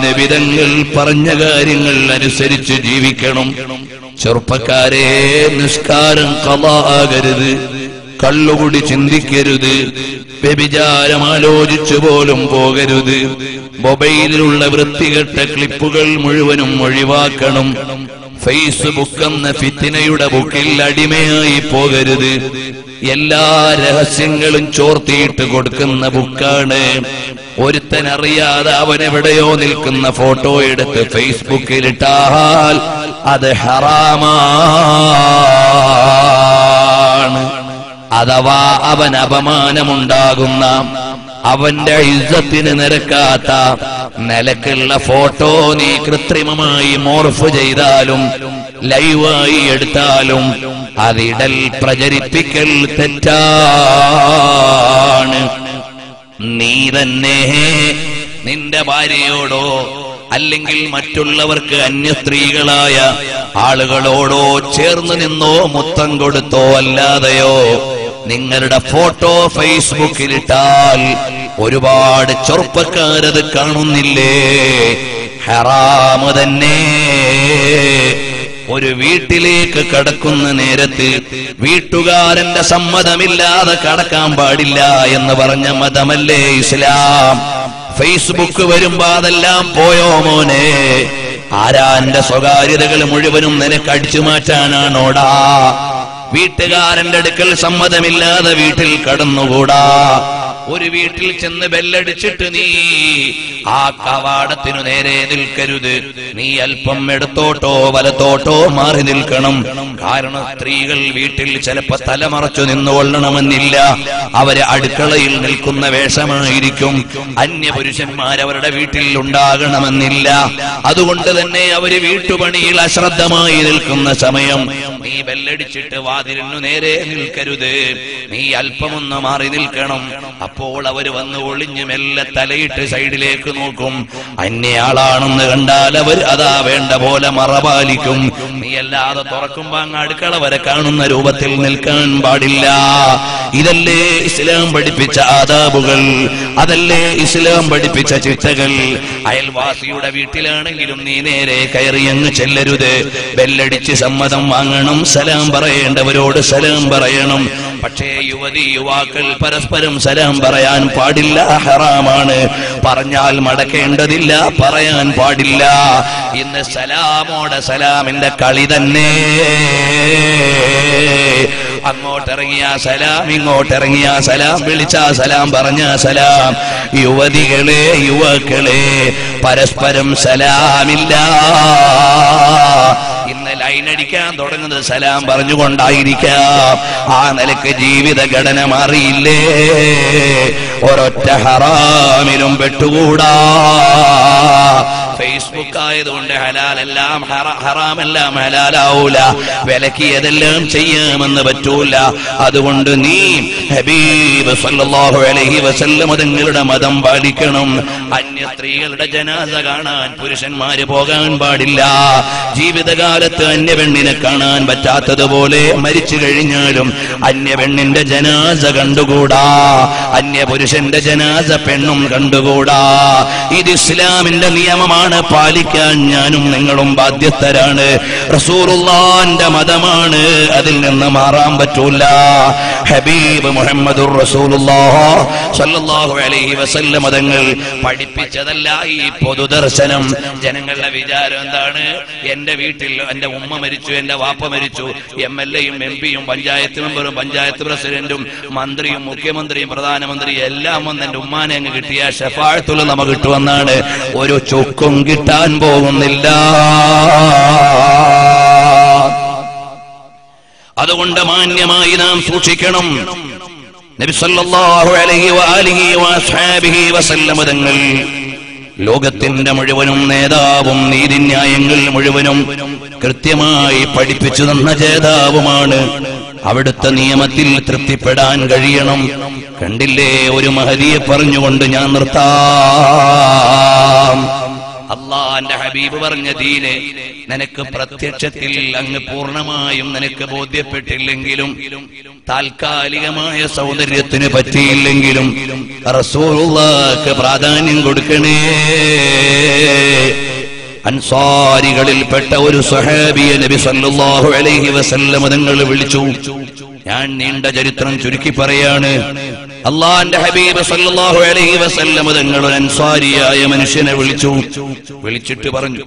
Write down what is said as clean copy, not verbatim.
നബിതങ്ങൾ പറഞ്ഞ കാര്യങ്ങൾ അനുസരിച്ച് ജീവിക്കണം. ചെറുപ്പക്കാരെ, നിസ്കാരം ഖളാ ആകരുത്, കള്ളുകുടി ചിന്തിക്കരുത്, വ്യഭിചാരം ആലോചിച്ചു പോലും പോകരുത്, മൊബൈലിലുള്ള വൃത്തികെട്ട ക്ലിപ്പുകൾ മുഴുവനും ഒഴിവാക്കണം. ഫേസ്ബുക്ക് എന്ന ഫിത്നയുടെ ബുക്കിൽ അടിമയായി പോകരുത്. എല്ലാ രഹസ്യങ്ങളും ചോർത്തിയിട്ട് കൊടുക്കുന്ന ബുക്കാണ്. ഒരുത്തനറിയാതെ അവനെവിടെയോ നിൽക്കുന്ന ഫോട്ടോ എടുത്ത് ഫേസ്ബുക്കിലിട്ടാൽ അത് ഹറാമാണ്. അഥവാ അവൻ അപമാനമുണ്ടാകുന്ന, അവന്റെ ഇസ്സത്തിന് നിരക്കാത്ത നിലക്കുള്ള ഫോട്ടോ നീ കൃത്രിമമായി മോർഫ് ചെയ്താലും ലൈവായി എടുത്താലും അതിടൽ പ്രചരിപ്പിക്കൽ തെറ്റാണ്. നീ തന്നെ നിന്റെ ഭാര്യയോടോ അല്ലെങ്കിൽ മറ്റുള്ളവർക്ക് അന്യ സ്ത്രീകളായ ആളുകളോടോ ചേർന്ന് നിന്നോ മുത്തം കൊടുത്തോ അല്ലാതെയോ നിങ്ങളുടെ ഫോട്ടോ ഫേസ്ബുക്കിലിട്ടാൽ ഒരുപാട് ചെറുപ്പക്കാരത് കാണുന്നില്ലേ? ഹറാമ് തന്നെ. ഒരു വീട്ടിലേക്ക് കടക്കുന്ന നേരത്ത് വീട്ടുകാരന്റെ സമ്മതമില്ലാതെ കടക്കാൻ പാടില്ല എന്ന് പറഞ്ഞ മതമല്ലേ ഇസ്ലാം? ഫേസ്ബുക്ക് വരുമ്പോ അതെല്ലാം പോയോ മോനെ? ആരാന്റെ സ്വകാര്യതകൾ മുഴുവനും നിനക്ക് അടിച്ചു മാറ്റാനാണോടാ? വീട്ടുകാരന്റെ അടുക്കൽ സമ്മതമില്ലാതെ വീട്ടിൽ കടന്നുകൂടാ. ഒരു വീട്ടിൽ ചെന്ന് ബെല്ലടിച്ചിട്ട് നീ ആ കവാടത്തിനു നേരെ നിൽക്കരുത്. നീ അല്പം ഇടത്തോട്ടോ വലത്തോട്ടോ മാറി നിൽക്കണം. കാരണം സ്ത്രീകൾ വീട്ടിൽ ചിലപ്പോ തലമറച്ചു നിന്നുകൊള്ളണമെന്നില്ല. അവര് അടുക്കളയിൽ നിൽക്കുന്ന വേഷമായിരിക്കും. അന്യപുരുഷന്മാരവരുടെ വീട്ടിൽ ഉണ്ടാകണമെന്നില്ല. അതുകൊണ്ട് തന്നെ അവര് വീട്ടുപണിയിൽ അശ്രദ്ധമായി നിൽക്കുന്ന സമയം നീ ബെല്ലടിച്ചിട്ട് വാതിലിനു നേരെ നിൽക്കരുത്. നീ അല്പമൊന്ന് മാറി നിൽക്കണം. അപ്പോൾ അവർ വന്ന് ഒളിഞ്ഞു മെല്ലെ തലയിട്ട് സൈഡിലേക്ക് നോക്കും. അന്യയാളാണെന്ന് കണ്ടാൽ അവർ അതാ വേണ്ട പോലെ മറപാലിക്കും. നീ അല്ലാതെ തുറക്കുമ്പോ അങ്ങ് അടുക്കള വരെ കാണുന്ന രൂപത്തിൽ നിൽക്കാൻ പാടില്ല. ഇതല്ലേ ഇസ്ലാം പഠിപ്പിച്ച ആദാബുകൾ, അതല്ലേ ഇസ്ലാം പഠിപ്പിച്ച ചിട്ടകൾ. അയൽവാസിയുടെ വീട്ടിലാണെങ്കിലും നീ നേരെ കയറി അങ്ങ് ചെല്ലരുത്. ബെല്ലടിച്ച് സമ്മതം വാങ്ങണം. സലാം പറയേണ്ടവരോട് സലാം പറയണം. പക്ഷേ യുവാക്കൾ പരസ്പരം സലാം പറയാൻ പാടില്ല, ഹറാമാണ്. പറഞ്ഞാൽ മടക്കേണ്ടതില്ല, പറയാൻ പാടില്ല. ഇന്ന് സലാമോടെ സലാമിന്റെ കളി തന്നെ. അങ്ങോട്ടിറങ്ങിയ സലാം, ഇങ്ങോട്ടിറങ്ങിയ സലാം, വിളിച്ച സലാം, പറഞ്ഞ സലാം. യുവതികളെ, യുവാക്കളെ, പരസ്പരം സലാമില്ല. ഇന്ന് ലൈനടിക്കാൻ തുടങ്ങുന്നത് സലാം പറഞ്ഞുകൊണ്ടായിരിക്കാം. ആ നിലക്ക് ജീവിതഘടന മാറിയില്ലേ? ഒരൊറ്റ ഹറാമിലും പെട്ടുകൂടാ. ഫേസ്ബുക്ക് ആയതുകൊണ്ട് ഹലാലെല്ലാം ഹറാമെല്ലാം ഹലാലാവൂല. വിലക്കിയതെല്ലാം ചെയ്യാമെന്ന് പറ്റൂല. അതുകൊണ്ട് നീ ഹബീബ് സല്ലല്ലാഹു അലൈഹി വസല്ലം തങ്ങളുടെ മതം പാലിക്കണം. അന്യ സ്ത്രീകളുടെ ജനാസ കാണാൻ പുരുഷന്മാര് പോകാൻ പാടില്ല. ജീവിതകാലത്ത് അന്യ പെണ്ണിനെ കാണാൻ പറ്റാത്തതുപോലെ മരിച്ചു കഴിഞ്ഞാലും അന്യ പെണ്ണിന്റെ ജനാസ കണ്ടുകൂടാ. അന്യ പുരുഷന്റെ ജനാസ പെണ്ണും കണ്ടുകൂടാ. ഇത് ഇസ്ലാമിന്റെ നിയമമാണ്. പാലിക്കാൻ ഞാനും നിങ്ങളും ബാധ്യസ്ഥരാണ്. റസൂലുള്ളാഹിന്റെ മതമാണ്. അതിൽ നിന്ന് മാറാൻ പറ്റൂല. ഹബീബ് മുഹമ്മദുർ റസൂലുള്ളാഹി സ്വല്ലല്ലാഹു അലൈഹി വസല്ലം തങ്ങൾ പഠിപ്പിച്ചതല്ല ഈ പൊതുദർശനം. ജനങ്ങളുടെ വിചാരം എന്താണ്? എന്റെ വീട്ടിൽ എന്റെ ഉമ്മ മരിച്ചു, എന്റെ വാപ്പ മരിച്ചു, MLA-യും MP-യും പഞ്ചായത്ത് മെമ്പറും പഞ്ചായത്ത് പ്രസിഡന്റും മന്ത്രിയും മുഖ്യമന്ത്രിയും പ്രധാനമന്ത്രിയും എല്ലാം വന്ന് എന്റെ ഉമ്മാനെ അങ്ങ് കിട്ടിയ ശഫാഅത്തുൽ നമുക്ക് കിട്ടുമെന്നാണ്. ഒരു ചുക്കും കിട്ടാൻ പോകുന്നില്ല. അതുകൊണ്ട് മാന്യമായി നാം സൂക്ഷിക്കണം. നബി സല്ലല്ലാഹു അലൈഹി വആലിഹി വഅസ്ഹാബിഹി വസല്ലം തങ്ങൾ ലോകത്തിന്റെ മുഴുവനും നേതാവും നീതിന്യായങ്ങൾ മുഴുവനും കൃത്യമായി പഠിപ്പിച്ചു തന്ന ജേതാവുമാണ്. അവിടുത്തെ നിയമത്തിൽ തൃപ്തിപ്പെടാൻ കഴിയണം. കണ്ടില്ലേ, ഒരു മഹദിയെ പറഞ്ഞുകൊണ്ട് ഞാൻ നിർത്താം. അല്ലാഹ് അള്ളാന്റെ ഹബീബ് പറഞ്ഞ ദീന് നിനക്ക് പ്രത്യക്ഷത്തിൽ അങ്ങ് പൂർണ്ണമായും നിനക്ക് ബോധ്യപ്പെട്ടില്ലെങ്കിലും താൽക്കാലികമായ സൗന്ദര്യത്തിന് പറ്റിയില്ലെങ്കിലും റസൂലുള്ളാഹിക്ക് പ്രാധാന്യം കൊടുക്കണേ. അൻസാരികളിൽപ്പെട്ട ഒരു സ്വഹാബിയെ നബി സല്ലല്ലാഹു അലൈഹി വസല്ലം തങ്ങൾ വിളിച്ചു. ഞാൻ നീണ്ട ചരിത്രം ചുരുക്കി പറയാണ്. അള്ളാന്റെ ഹബീബ് സല്ലല്ലാഹു അലൈഹി വസല്ലം തങ്ങൾ ഒരു അൻസാരിയായ മനുഷ്യനെ വിളിച്ചിട്ട് പറഞ്ഞു,